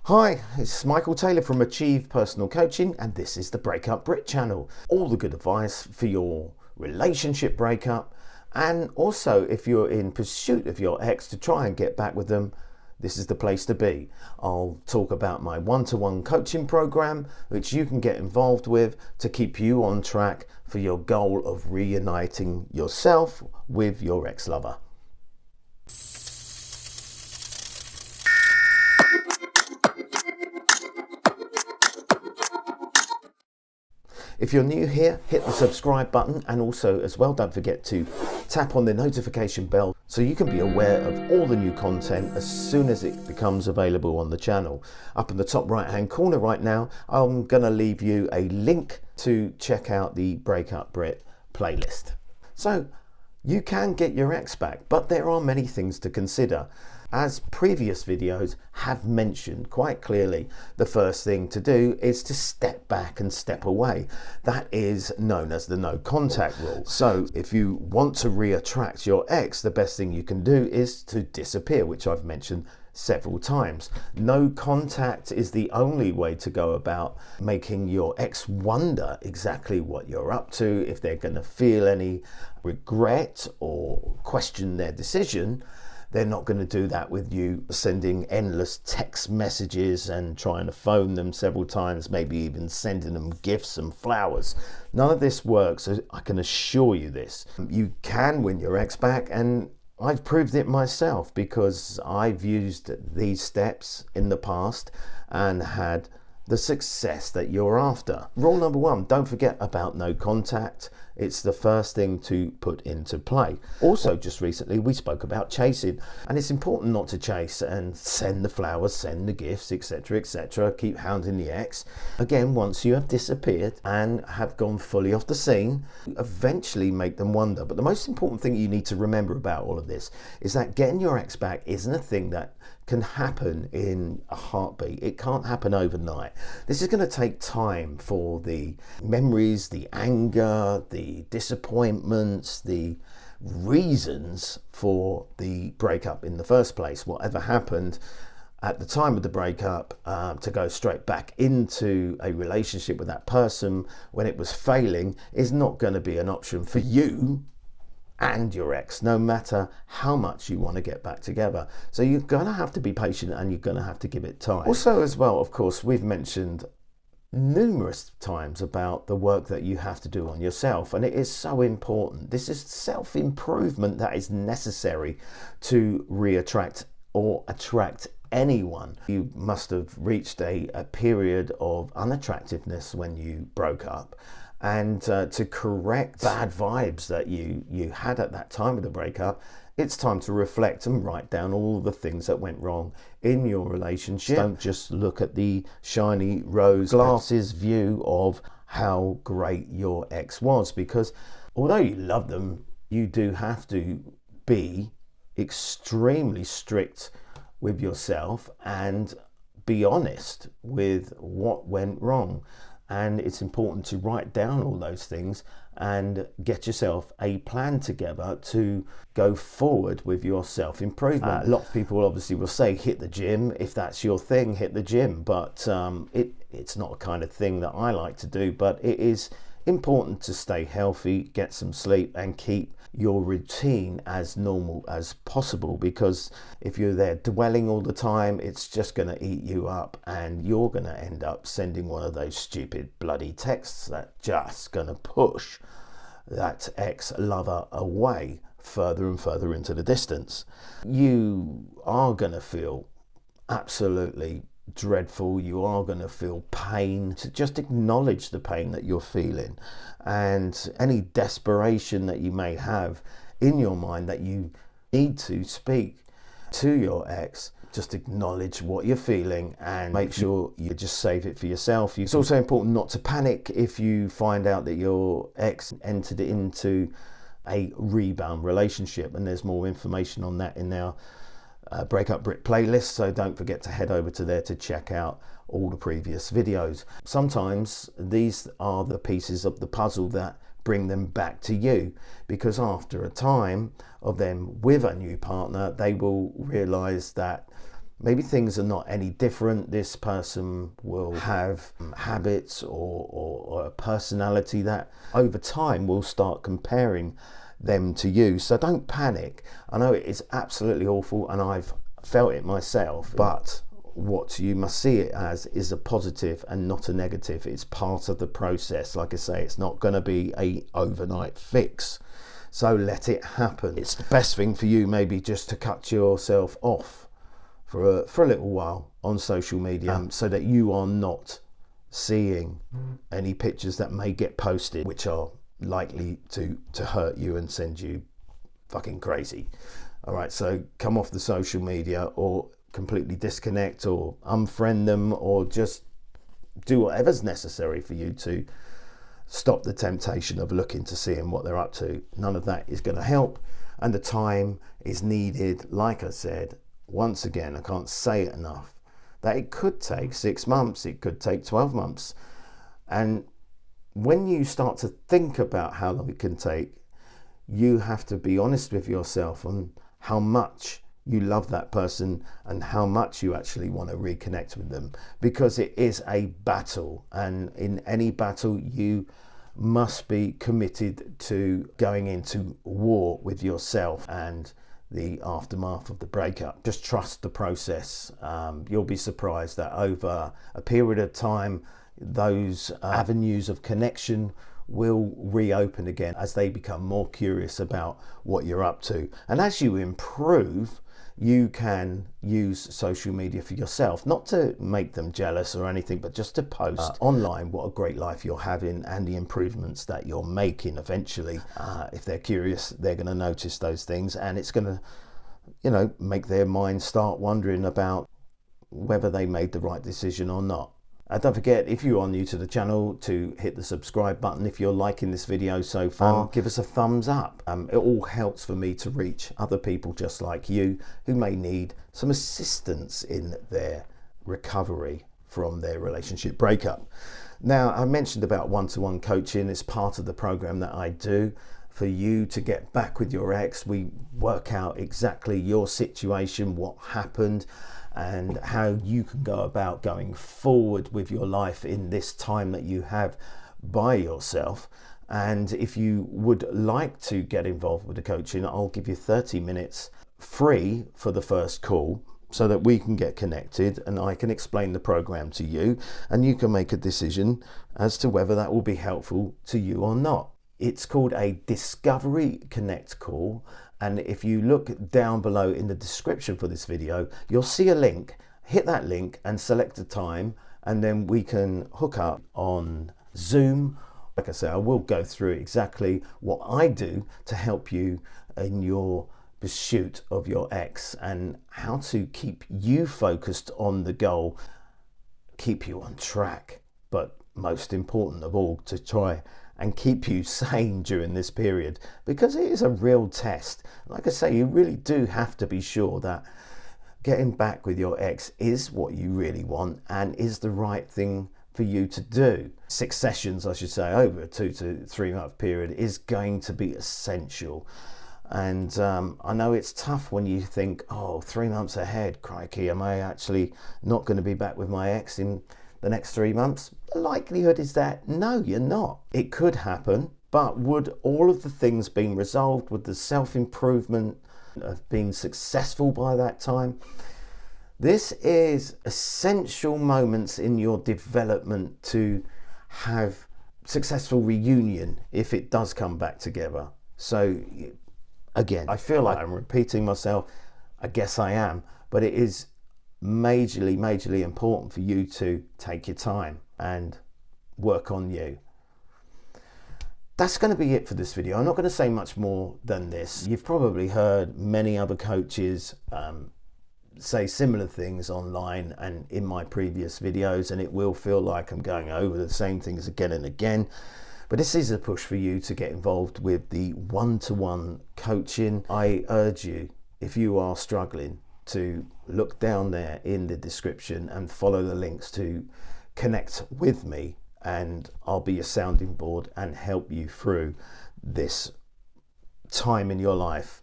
Hi, it's Michael Taylor from Achieve Personal Coaching, and this is the Breakup Brit channel. All the good advice for your relationship breakup, and also if you're in pursuit of your ex to try and get back with them, this is the place to be. I'll talk about my one-to-one coaching program, which you can get involved with to keep you on track for your goal of reuniting yourself with your ex-lover. If you're new here, hit the subscribe button, and also as well, don't forget to tap on the notification bell so you can be aware of all the new content as soon as it becomes available on the channel. Up in the top right hand corner right now, I'm going to leave you a link to check out the Breakup Brit playlist. So you can get your ex back, but there are many things to consider. As previous videos have mentioned quite clearly, the first thing to do is to step back and step away. That is known as the no contact rule. So if you want to re-attract your ex, the best thing you can do is to disappear, which I've mentioned several times. No contact is the only way to go about making your ex wonder exactly what you're up to, if they're going to feel any regret or question their decision. They're not going to do that with you sending endless text messages and trying to phone them several times, maybe even sending them gifts and flowers. None of this works, I can assure you this. You can win your ex back, and I've proved it myself because I've used these steps in the past and had the success that you're after. Rule number one, don't forget about no contact. It's the first thing to put into play. Also, just recently we spoke about chasing, and it's important not to chase and send the flowers, send the gifts, etc., etc. Keep hounding the ex. Again, once you have disappeared and have gone fully off the scene, eventually make them wonder. But the most important thing you need to remember about all of this is that getting your ex back isn't a thing that can happen in a heartbeat. It can't happen overnight. This is going to take time for the memories, the anger, the disappointments, the reasons for the breakup in the first place, whatever happened at the time of the breakup, to go straight back into a relationship with that person when it was failing is not going to be an option for you and your ex, no matter how much you want to get back together. So you're going to have to be patient, and you're going to have to give it time. Also as well, of course, we've mentioned numerous times about the work that you have to do on yourself, and it is so important. This is self-improvement that is necessary to re-attract or attract anyone. You must have reached a period of unattractiveness when you broke up, and to correct bad vibes that you had at that time of the breakup, it's time to reflect and write down all the things that went wrong in your relationship. Don't just look at the shiny rose glasses view of how great your ex was, because although you love them, you do have to be extremely strict with yourself and be honest with what went wrong. And it's important to write down all those things and get yourself a plan together to go forward with your self-improvement. A lot of people obviously will say hit the gym. If that's your thing, hit the gym, but it's not a kind of thing that I like to do. But it is important to stay healthy, get some sleep, and keep your routine as normal as possible, because if you're there dwelling all the time, it's just going to eat you up, and you're going to end up sending one of those stupid bloody texts that just going to push that ex-lover away further and further into the distance. You are going to feel absolutely dreadful. You are going to feel pain. To just acknowledge the pain that you're feeling, and any desperation that you may have in your mind that you need to speak to your ex. Just acknowledge what you're feeling and make sure you just save it for yourself. It's also important not to panic if you find out that your ex entered into a rebound relationship, and there's more information on that in our Breakup Brit playlist, so don't forget to head over to there to check out all the previous videos. Sometimes these are the pieces of the puzzle that bring them back to you, because after a time of them with a new partner, they will realize that maybe things are not any different. This person will have habits or a personality that over time will start comparing them to you. So don't panic. I know it's absolutely awful and I've felt it myself, but what you must see it as is a positive and not a negative. It's part of the process. Like I say, it's not going to be a overnight fix. So let it happen. It's the best thing for you maybe just to cut yourself off for a little while on social media, so that you are not seeing any pictures that may get posted which are likely to hurt you and send you fucking crazy. All right, so come off the social media or completely disconnect or unfriend them, or just do whatever's necessary for you to stop the temptation of looking to seeing what they're up to. None of that is going to help, and the time is needed. Like I said, once again, I can't say it enough, that it could take 6 months, it could take 12 months. And when you start to think about how long it can take, you have to be honest with yourself on how much you love that person and how much you actually want to reconnect with them, because it is a battle, and in any battle you must be committed to going into war with yourself and the aftermath of the breakup. Just trust the process. You'll be surprised that over a period of time those avenues of connection will reopen again as they become more curious about what you're up to. And as you improve, you can use social media for yourself, not to make them jealous or anything, but just to post online what a great life you're having and the improvements that you're making. Eventually, if they're curious, they're going to notice those things, and it's going to, make their mind start wondering about whether they made the right decision or not. Don't forget, if you are new to the channel, to hit the subscribe button. If you're liking this video so far, give us a thumbs up. It all helps for me to reach other people just like you who may need some assistance in their recovery from their relationship breakup. Now, I mentioned about one-to-one coaching. It's part of the program that I do for you to get back with your ex. We work out exactly your situation, what happened, and how you can go about going forward with your life in this time that you have by yourself. And if you would like to get involved with the coaching, I'll give you 30 minutes free for the first call, so that we can get connected and I can explain the program to you, and you can make a decision as to whether that will be helpful to you or not. It's called a Discovery Connect call. And if you look down below in the description for this video, you'll see a link. Hit that link and select a time, and then we can hook up on Zoom. Like I say, I will go through exactly what I do to help you in your pursuit of your ex, and how to keep you focused on the goal, keep you on track, but most important of all, to try and keep you sane during this period, because it is a real test. Like I say, you really do have to be sure that getting back with your ex is what you really want and is the right thing for you to do. 6 sessions, I should say, over a 2 to 3 month period is going to be essential. And I know it's tough when you think, 3 months ahead, crikey, am I actually not going to be back with my ex in the next 3 months? The likelihood is that no, you're not. It could happen, but would all of the things being resolved, would the self-improvement have been successful by that time? This is essential moments in your development to have successful reunion if it does come back together. So again, I feel like I'm repeating myself. I guess I am, but it is majorly important for you to take your time and work on you. That's going to be it for this video. I'm not going to say much more than this. You've probably heard many other coaches say similar things online and in my previous videos, and it will feel like I'm going over the same things again and again. But this is a push for you to get involved with the one-to-one coaching. I urge you, if you are struggling, to look down there in the description and follow the links to connect with me, and I'll be a sounding board and help you through this time in your life